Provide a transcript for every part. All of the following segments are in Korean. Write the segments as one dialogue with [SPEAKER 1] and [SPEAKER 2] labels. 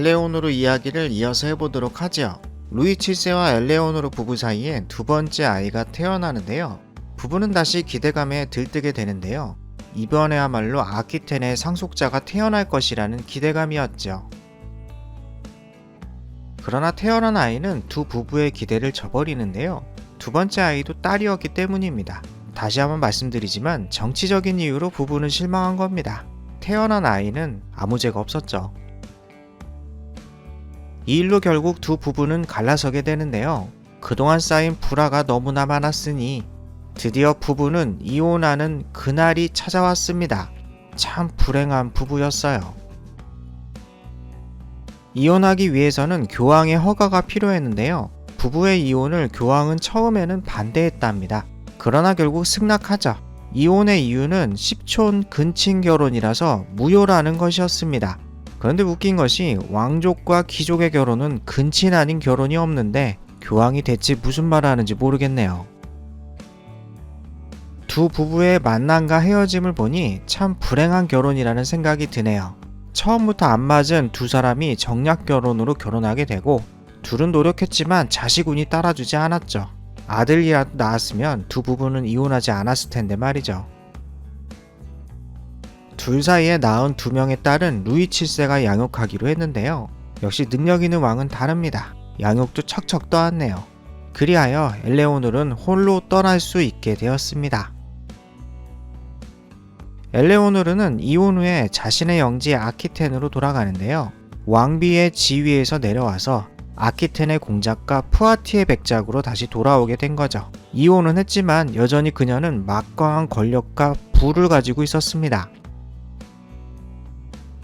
[SPEAKER 1] 엘레오노르 이야기를 이어서 해보도록 하죠. 루이 7세와 엘레오노르 부부 사이에 두 번째 아이가 태어나는데요. 부부는 다시 기대감에 들뜨게 되는데요. 이번에야말로 아키텐의 상속자가 태어날 것이라는 기대감이었죠. 그러나 태어난 아이는 두 부부의 기대를 저버리는데요. 두 번째 아이도 딸이었기 때문입니다. 다시 한번 말씀드리지만 정치적인 이유로 부부는 실망한 겁니다. 태어난 아이는 아무 죄가 없었죠. 이 일로 결국 두 부부는 갈라서게 되는데요. 그동안 쌓인 불화가 너무나 많았으니 드디어 부부는 이혼하는 그날이 찾아왔습니다. 참 불행한 부부였어요. 이혼하기 위해서는 교황의 허가가 필요했는데요. 부부의 이혼을 교황은 처음에는 반대했답니다. 그러나 결국 승낙하죠. 이혼의 이유는 십촌 근친 결혼이라서 무효라는 것이었습니다. 그런데 웃긴 것이 왕족과 귀족의 결혼은 근친 아닌 결혼이 없는데 교황이 대체 무슨 말 하는지 모르겠네요. 두 부부의 만남과 헤어짐을 보니 참 불행한 결혼이라는 생각이 드네요. 처음부터 안 맞은 두 사람이 정략 결혼으로 결혼하게 되고 둘은 노력했지만 자식운이 따라주지 않았죠. 아들이라도 낳았으면 두 부부는 이혼하지 않았을 텐데 말이죠. 둘 사이에 낳은 두 명의 딸은 루이 7세가 양육하기로 했는데요. 역시 능력 있는 왕은 다릅니다. 양육도 척척 떠왔네요. 그리하여 엘레오노르는 홀로 떠날 수 있게 되었습니다. 엘레오노르는 이혼 후에 자신의 영지 아키텐으로 돌아가는데요. 왕비의 지위에서 내려와서 아키텐의 공작과 푸아티의 백작으로 다시 돌아오게 된 거죠. 이혼은 했지만 여전히 그녀는 막강한 권력과 부를 가지고 있었습니다.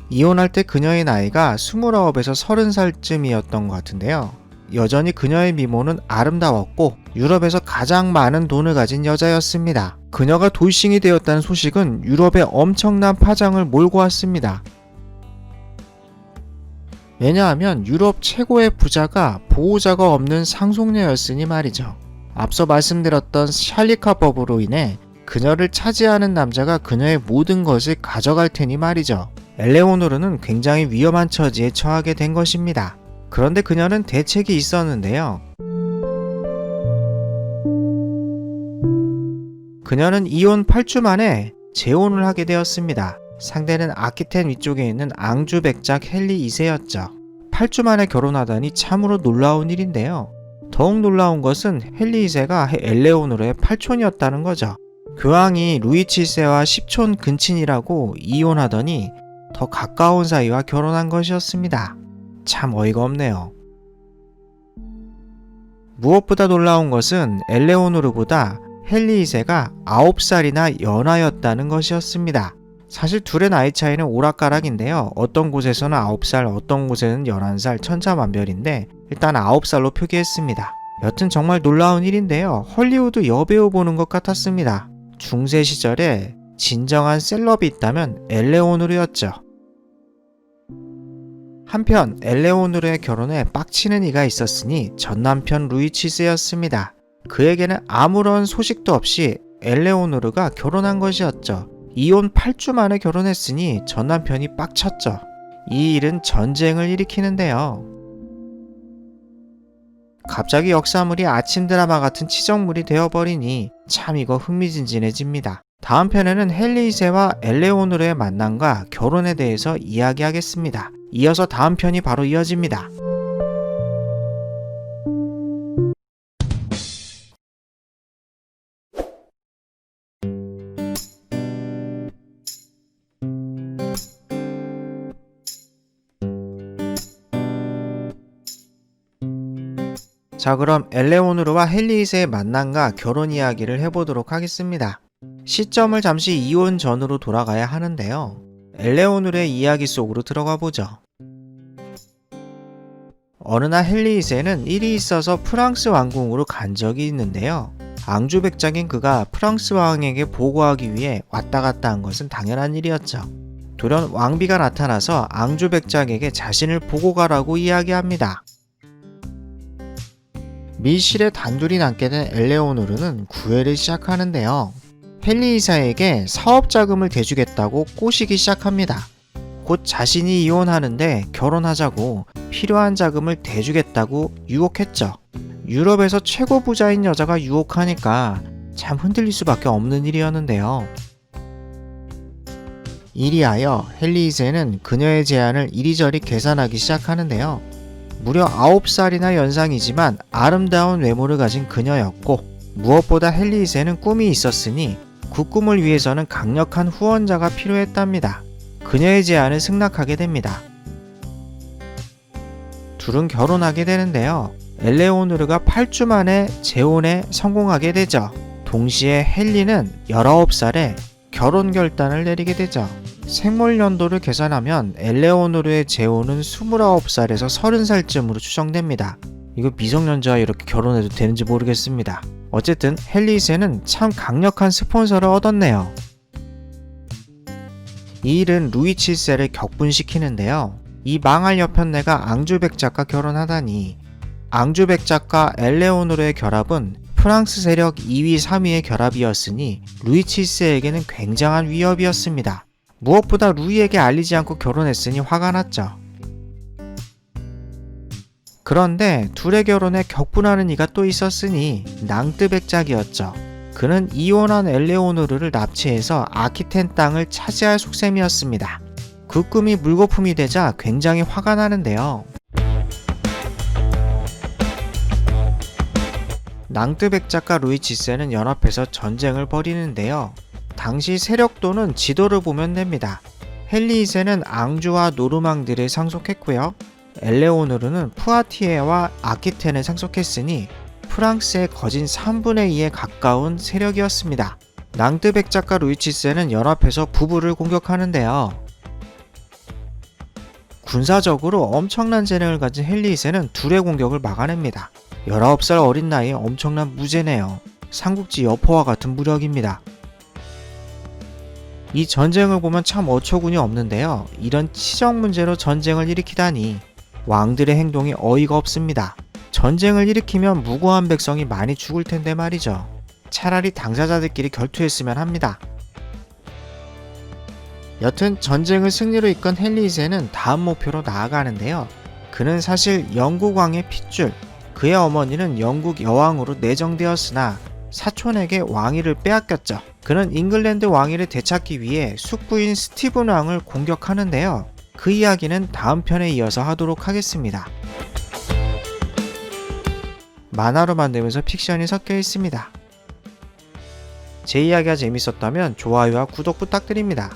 [SPEAKER 1] 이혼할 때 그녀의 나이가 29에서 30살쯤이었던 것 같은데요. 여전히 그녀의 미모는 아름다웠고 유럽에서 가장 많은 돈을 가진 여자였습니다. 그녀가 돌싱이 되었다는 소식은 유럽에 엄청난 파장을 몰고 왔습니다. 왜냐하면 유럽 최고의 부자가 보호자가 없는 상속녀였으니 말이죠. 앞서 말씀드렸던 샬리카법으로 인해 그녀를 차지하는 남자가 그녀의 모든 것을 가져갈 테니 말이죠. 엘레오노르는 굉장히 위험한 처지에 처하게 된 것입니다. 그런데 그녀는 대책이 있었는데요. 그녀는 이혼 8주 만에 재혼을 하게 되었습니다. 상대는 아키텐 위쪽에 있는 앙주 백작 헨리 2세였죠. 8주 만에 결혼하다니 참으로 놀라운 일인데요. 더욱 놀라운 것은 헨리 2세가 엘레오노르의 8촌이었다는 거죠. 교황이 루이 7세와 10촌 근친이라고 이혼하더니 더 가까운 사이와 결혼한 것이었습니다. 참 어이가 없네요. 무엇보다 놀라운 것은 엘레오노르보다 헨리 2세가 9살이나 연하였다는 것이었습니다. 사실 둘의 나이 차이는 오락가락인데요. 어떤 곳에서는 9살, 어떤 곳에는 11살, 천차만별인데 일단 9살로 표기했습니다. 여튼 정말 놀라운 일인데요. 헐리우드 여배우 보는 것 같았습니다. 중세 시절에 진정한 셀럽이 있다면 엘레오노르였죠. 한편 엘레오노르의 결혼에 빡치는 이가 있었으니 전남편 루이 7세였습니다. 그에게는 아무런 소식도 없이 엘레오노르가 결혼한 것이었죠. 이혼 8주 만에 결혼했으니 전남편이 빡쳤죠. 이 일은 전쟁을 일으키는데요. 갑자기 역사물이 아침 드라마 같은 치정물이 되어버리니 참 이거 흥미진진해집니다. 다음 편에는 헨리 2세와 엘레오노르의 만남과 결혼에 대해서 이야기하겠습니다. 이어서 다음 편이 바로 이어집니다. 자, 그럼 엘레오노르와 헨리 2세의 만남과 결혼 이야기를 해보도록 하겠습니다. 시점을 잠시 이혼 전으로 돌아가야 하는데요. 엘레오노르의 이야기 속으로 들어가 보죠. 어느 날 헨리 2세는 일이 있어서 프랑스 왕궁으로 간 적이 있는데요. 앙주 백작인 그가 프랑스 왕에게 보고하기 위해 왔다 갔다 한 것은 당연한 일이었죠. 돌연 왕비가 나타나서 앙주 백작에게 자신을 보고 가라고 이야기합니다. 밀실에 단둘이 남게 된 엘레오노르는 구애를 시작하는데요. 헨리 2세에게 사업 자금을 대주겠다고 꼬시기 시작합니다. 곧 자신이 이혼하는데 결혼하자고 필요한 자금을 대주겠다고 유혹했죠. 유럽에서 최고 부자인 여자가 유혹하니까 참 흔들릴 수밖에 없는 일이었는데요. 이리하여 헨리 2세는 그녀의 제안을 이리저리 계산하기 시작하는데요. 무려 9살이나 연상이지만 아름다운 외모를 가진 그녀였고, 무엇보다 헨리 2세는 꿈이 있었으니 그 꿈을 위해서는 강력한 후원자가 필요했답니다. 그녀의 제안을 승낙하게 됩니다. 둘은 결혼하게 되는데요. 엘레오노르가 8주 만에 재혼에 성공하게 되죠. 동시에 헨리는 19살에 결혼 결단을 내리게 되죠. 생물연도를 계산하면 엘레오노르의 재혼은 29살에서 30살쯤으로 추정됩니다. 이거 미성년자와 이렇게 결혼해도 되는지 모르겠습니다. 어쨌든 헨리 2세는 참 강력한 스폰서를 얻었네요. 이 일은 루이 7세를 격분시키는데요. 이 망할 여편네가 앙주 백작과 결혼하다니. 앙주 백작과 엘레오노르의 결합은 프랑스 세력 2위, 3위의 결합이었으니 루이 7세에게는 굉장한 위협이었습니다. 무엇보다 루이에게 알리지 않고 결혼했으니 화가 났죠. 그런데 둘의 결혼에 격분하는 이가 또 있었으니 낭뜨 백작이었죠. 그는 이혼한 엘레오노르를 납치해서 아키텐 땅을 차지할 속셈이었습니다. 그 꿈이 물거품이 되자 굉장히 화가 나는데요. 낭뜨 백작과 루이 7세는 연합해서 전쟁을 벌이는데요. 당시 세력도는 지도를 보면 됩니다. 헨리 2세는 앙주와 노르망디를 상속했고요. 엘레오노르는 푸아티에와 아키텐을 상속했으니 프랑스의 거진 3분의 2에 가까운 세력이었습니다. 낭뜨 백작과 루이 7세는 연합해서 부부를 공격하는데요. 군사적으로 엄청난 재능을 가진 헨리 2세는 둘의 공격을 막아냅니다. 19살 어린 나이에 엄청난 무재네요. 삼국지 여포와 같은 무력입니다. 이 전쟁을 보면 참 어처구니 없는데요. 이런 치적 문제로 전쟁을 일으키다니 왕들의 행동이 어이가 없습니다. 전쟁을 일으키면 무고한 백성이 많이 죽을 텐데 말이죠. 차라리 당사자들끼리 결투했으면 합니다. 여튼 전쟁을 승리로 이끈 헨리 2세는 다음 목표로 나아가는데요. 그는 사실 영국 왕의 핏줄, 그의 어머니는 영국 여왕으로 내정되었으나 사촌에게 왕위를 빼앗겼죠. 그는 잉글랜드 왕위를 되찾기 위해 숙부인 스티븐 왕을 공격하는데요. 그 이야기는 다음 편에 이어서 하도록 하겠습니다. 만화로 만들면서 픽션이 섞여 있습니다. 제 이야기가 재밌었다면 좋아요와 구독 부탁드립니다.